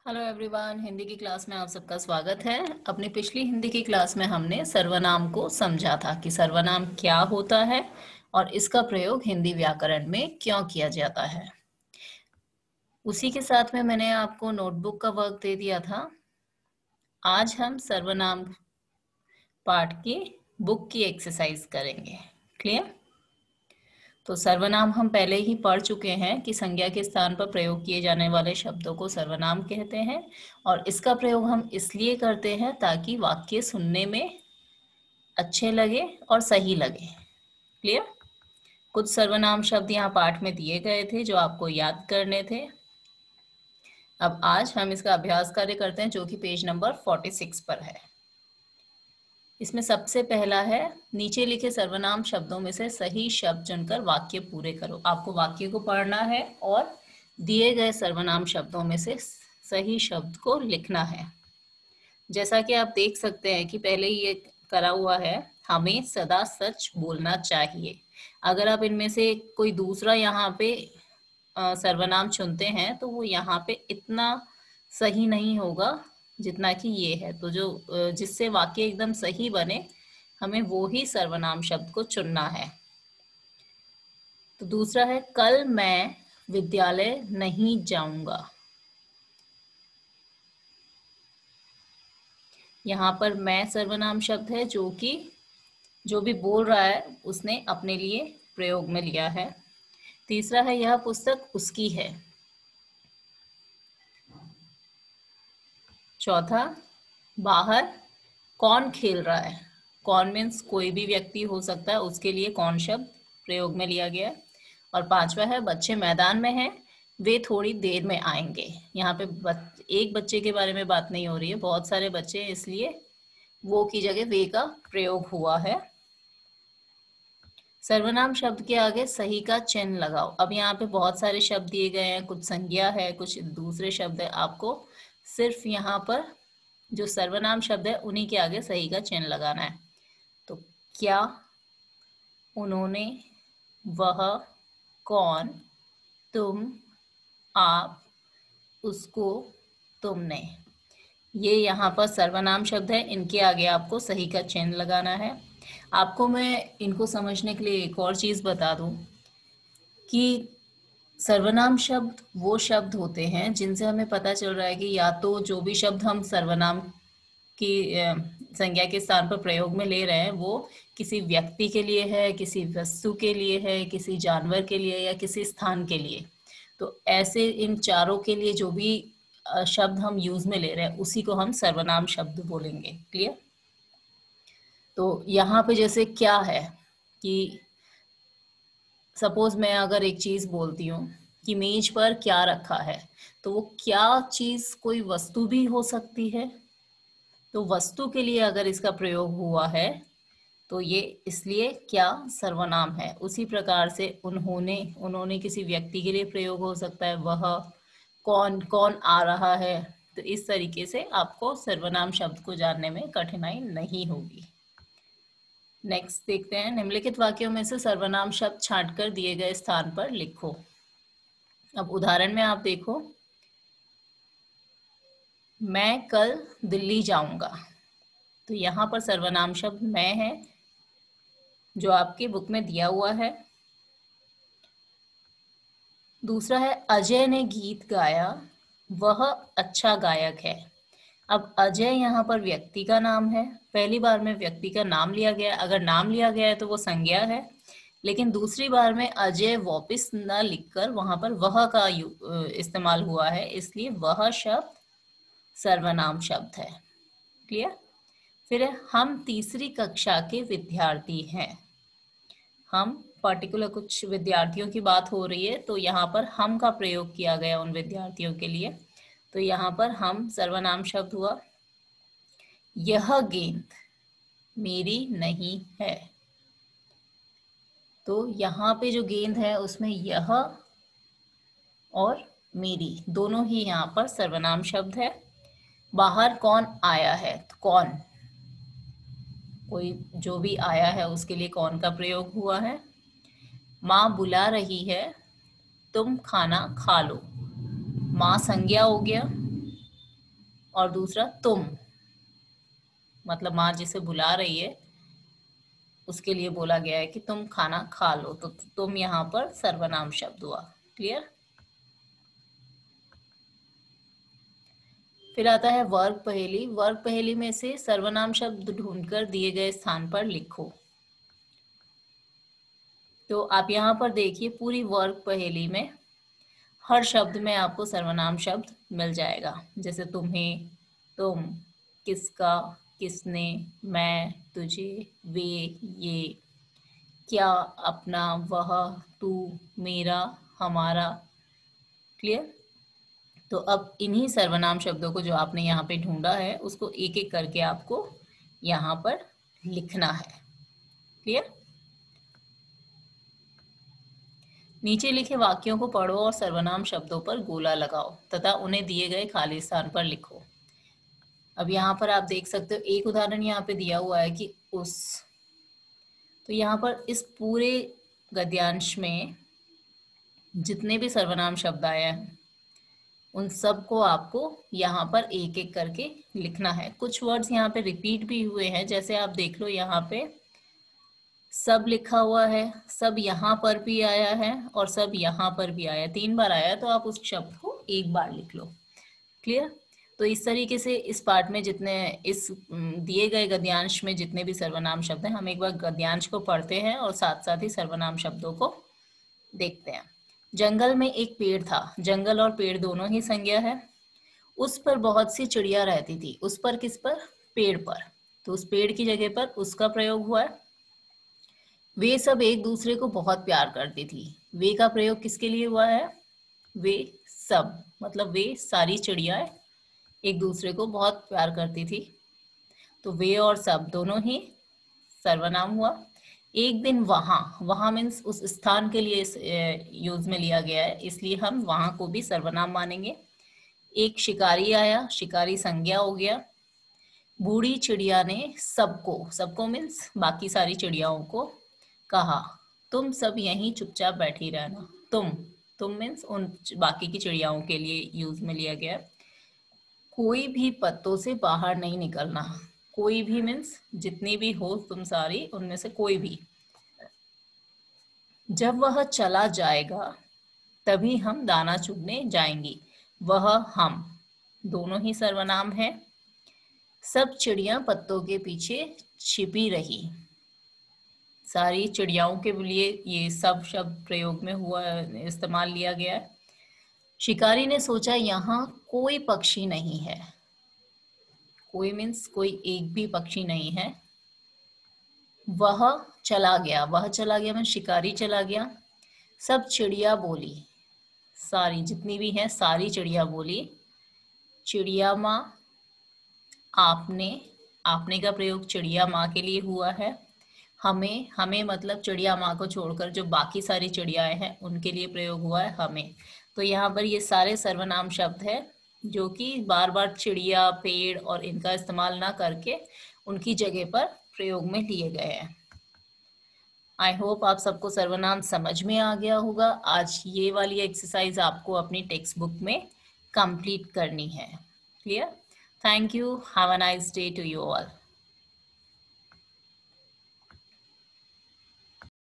Hello everyone, Hindi की class में आप सबका स्वागत है। अपनी पिछली हिंदी की क्लास में हमने सर्वनाम को समझा था कि सर्वनाम क्या होता है और इसका प्रयोग हिंदी व्याकरण में क्यों किया जाता है। उसी के साथ में मैंने आपको नोटबुक का वर्क दे दिया था। आज हम सर्वनाम पाठ की बुक की एक्सरसाइज करेंगे। क्लियर? तो सर्वनाम हम पहले ही पढ़ चुके हैं कि संज्ञा के स्थान पर प्रयोग किए जाने वाले शब्दों को सर्वनाम कहते हैं और इसका प्रयोग हम इसलिए करते हैं ताकि वाक्य सुनने में अच्छे लगे और सही लगे। क्लियर? कुछ सर्वनाम शब्द यहाँ पाठ में दिए गए थे जो आपको याद करने थे। अब आज हम इसका अभ्यास कार्य करते हैं जो कि पेज नंबर 46 पर है। इसमें सबसे पहला है, नीचे लिखे सर्वनाम शब्दों में से सही शब्द चुनकर वाक्य पूरे करो। आपको वाक्य को पढ़ना है और दिए गए सर्वनाम शब्दों में से सही शब्द को लिखना है। जैसा कि आप देख सकते हैं कि पहले ये करा हुआ है, हमें सदा सच बोलना चाहिए। अगर आप इनमें से कोई दूसरा यहाँ पे सर्वनाम चुनते हैं तो वो यहाँ पे इतना सही नहीं होगा जितना कि ये है। तो जो जिससे वाक्य एकदम सही बने, हमें वो ही सर्वनाम शब्द को चुनना है। तो दूसरा है, कल मैं विद्यालय नहीं जाऊंगा। यहाँ पर मैं सर्वनाम शब्द है जो कि जो भी बोल रहा है उसने अपने लिए प्रयोग में लिया है। तीसरा है, यह पुस्तक उसकी है। चौथा, बाहर कौन खेल रहा है। कौन मीन्स कोई भी व्यक्ति हो सकता है, उसके लिए कौन शब्द प्रयोग में लिया गया है। और पांचवा है, बच्चे मैदान में हैं, वे थोड़ी देर में आएंगे। यहाँ पे एक बच्चे के बारे में बात नहीं हो रही है, बहुत सारे बच्चे हैं, इसलिए वो की जगह वे का प्रयोग हुआ है। सर्वनाम शब्द के आगे सही का चिन्ह लगाओ। अब यहाँ पे बहुत सारे शब्द दिए गए हैं, कुछ संज्ञा है, कुछ दूसरे शब्द है। आपको सिर्फ यहाँ पर जो सर्वनाम शब्द है उन्हीं के आगे सही का चिन्ह लगाना है। तो क्या, उन्होंने, वह, कौन, तुम, आप, उसको, तुमने, ये यहाँ पर सर्वनाम शब्द है। इनके आगे आपको सही का चिन्ह लगाना है। आपको मैं इनको समझने के लिए एक और चीज बता दूं कि सर्वनाम शब्द वो शब्द होते हैं जिनसे हमें पता चल रहा है कि या तो जो भी शब्द हम सर्वनाम की संज्ञा के स्थान पर प्रयोग में ले रहे हैं वो किसी व्यक्ति के लिए है, किसी वस्तु के लिए है, किसी जानवर के लिए या किसी स्थान के लिए। तो ऐसे इन चारों के लिए जो भी शब्द हम यूज में ले रहे हैं उसी को हम सर्वनाम शब्द बोलेंगे। क्लियर? तो यहाँ पे जैसे क्या है कि सपोज मैं अगर एक चीज बोलती हूँ कि मेज पर क्या रखा है, तो वो क्या चीज कोई वस्तु भी हो सकती है। तो वस्तु के लिए अगर इसका प्रयोग हुआ है तो ये इसलिए क्या सर्वनाम है। उसी प्रकार से उन्होंने, उन्होंने किसी व्यक्ति के लिए प्रयोग हो सकता है। वह, कौन, कौन आ रहा है। तो इस तरीके से आपको सर्वनाम शब्द को जानने में कठिनाई नहीं होगी। नेक्स्ट देखते हैं, निम्नलिखित वाक्यों में से सर्वनाम शब्द छांटकर दिए गए स्थान पर लिखो। अब उदाहरण में आप देखो, मैं कल दिल्ली जाऊंगा। तो यहाँ पर सर्वनाम शब्द मैं है जो आपकी बुक में दिया हुआ है। दूसरा है, अजय ने गीत गाया, वह अच्छा गायक है। अब अजय यहाँ पर व्यक्ति का नाम है, पहली बार में व्यक्ति का नाम लिया गया। अगर नाम लिया गया है तो वो संज्ञा है, लेकिन दूसरी बार में अजय वापिस न लिखकर वहां पर वह का इस्तेमाल हुआ है, इसलिए वह शब्द सर्वनाम शब्द है। क्लियर? फिर है, हम तीसरी कक्षा के विद्यार्थी हैं। हम पर्टिकुलर कुछ विद्यार्थियों की बात हो रही है तो यहाँ पर हम का प्रयोग किया गया उन विद्यार्थियों के लिए। तो यहाँ पर हम सर्वनाम शब्द हुआ। यह गेंद मेरी नहीं है। तो यहाँ पे जो गेंद है उसमें यह और मेरी दोनों ही यहाँ पर सर्वनाम शब्द है। बाहर कौन आया है, तो कौन, कोई जो भी आया है उसके लिए कौन का प्रयोग हुआ है। माँ बुला रही है, तुम खाना खा लो। माँ संज्ञा हो गया, और दूसरा तुम, मतलब माँ जिसे बुला रही है उसके लिए बोला गया है कि तुम खाना खा लो, तो तुम यहाँ पर सर्वनाम शब्द हुआ। क्लियर। फिर आता है वर्ग पहेली। वर्ग पहेली में से सर्वनाम शब्द ढूंढकर दिए गए स्थान पर लिखो। तो आप यहाँ पर देखिए पूरी वर्ग पहेली में हर शब्द में आपको सर्वनाम शब्द मिल जाएगा, जैसे तुम्हें, तुम, किसका, किसने, मैं, तुझे, वे, ये, क्या, अपना, वह, तू, मेरा, हमारा। क्लियर। तो अब इन्हीं सर्वनाम शब्दों को जो आपने यहाँ पे ढूंढा है उसको एक एक करके आपको यहाँ पर लिखना है। क्लियर। नीचे लिखे वाक्यों को पढ़ो और सर्वनाम शब्दों पर गोला लगाओ तथा उन्हें दिए गए खाली स्थान पर लिखो। अब यहाँ पर आप देख सकते हो एक उदाहरण यहाँ पे दिया हुआ है कि उस। तो यहाँ पर इस पूरे गद्यांश में जितने भी सर्वनाम शब्द आए हैं उन सब को आपको यहाँ पर एक एक करके लिखना है। कुछ वर्ड्स यहाँ पे रिपीट भी हुए हैं, जैसे आप देख लो यहाँ पे सब लिखा हुआ है, सब यहाँ पर भी आया है और सब यहाँ पर भी आया, 3 बार आया, तो आप उस शब्द को एक बार लिख लो। क्लियर। तो इस तरीके से इस पार्ट में जितने इस दिए गए गद्यांश में जितने भी सर्वनाम शब्द हैं, हम एक बार गद्यांश को पढ़ते हैं और साथ साथ ही सर्वनाम शब्दों को देखते हैं। जंगल में एक पेड़ था। जंगल और पेड़ दोनों ही संज्ञा है। उस पर बहुत सी चिड़िया रहती थी। उस पर किस पर? पेड़ पर। तो उस पेड़ की जगह पर उसका प्रयोग हुआ है। वे सब एक दूसरे को बहुत प्यार करती थी। वे का प्रयोग किसके लिए हुआ है? वे सब, मतलब वे सारी चिड़ियाएं एक दूसरे को बहुत प्यार करती थी। तो वे और सब दोनों ही सर्वनाम हुआ। एक दिन वहां, वहां मीन्स उस स्थान के लिए यूज में लिया गया है, इसलिए हम वहां को भी सर्वनाम मानेंगे। एक शिकारी आया, शिकारी संज्ञा हो गया। बूढ़ी चिड़िया ने सबको, सबको मीन्स बाकी सारी चिड़ियाओं को कहा तुम सब यहीं चुपचाप बैठी रहना। तुम मीन्स उन बाकी की चिड़ियाओं के लिए यूज में लिया गया। कोई भी पत्तों से बाहर नहीं निकलना। कोई भी मीन्स जितनी भी हो तुम सारी, उनमें से कोई भी। जब वह चला जाएगा तभी हम दाना चुगने जाएंगी। वह, हम, दोनों ही सर्वनाम है। सब चिड़िया पत्तों के पीछे छिपी रही। सारी चिड़ियाओं के लिए ये सब शब्द प्रयोग में हुआ, इस्तेमाल लिया गया है। शिकारी ने सोचा यहाँ कोई पक्षी नहीं है। कोई मीन्स कोई एक भी पक्षी नहीं है। वह चला गया, वह चला गया मीन्स शिकारी चला गया। सब चिड़िया बोली, सारी जितनी भी हैं सारी चिड़िया बोली। चिड़िया माँ, आपने, आपने का प्रयोग चिड़िया माँ के लिए हुआ है। हमें, हमें मतलब चिड़िया माँ को छोड़कर जो बाकी सारी चिड़ियाएं हैं उनके लिए प्रयोग हुआ है हमें। तो यहाँ पर ये सारे सर्वनाम शब्द है जो कि बार बार चिड़िया, पेड़ और इनका इस्तेमाल ना करके उनकी जगह पर प्रयोग में लिए गए हैं। आई होप आप सबको सर्वनाम समझ में आ गया होगा। आज ये वाली एक्सरसाइज आपको अपनी टेक्स्ट बुक में कंप्लीट करनी है। Clear. Thank you. Have a nice day to you all.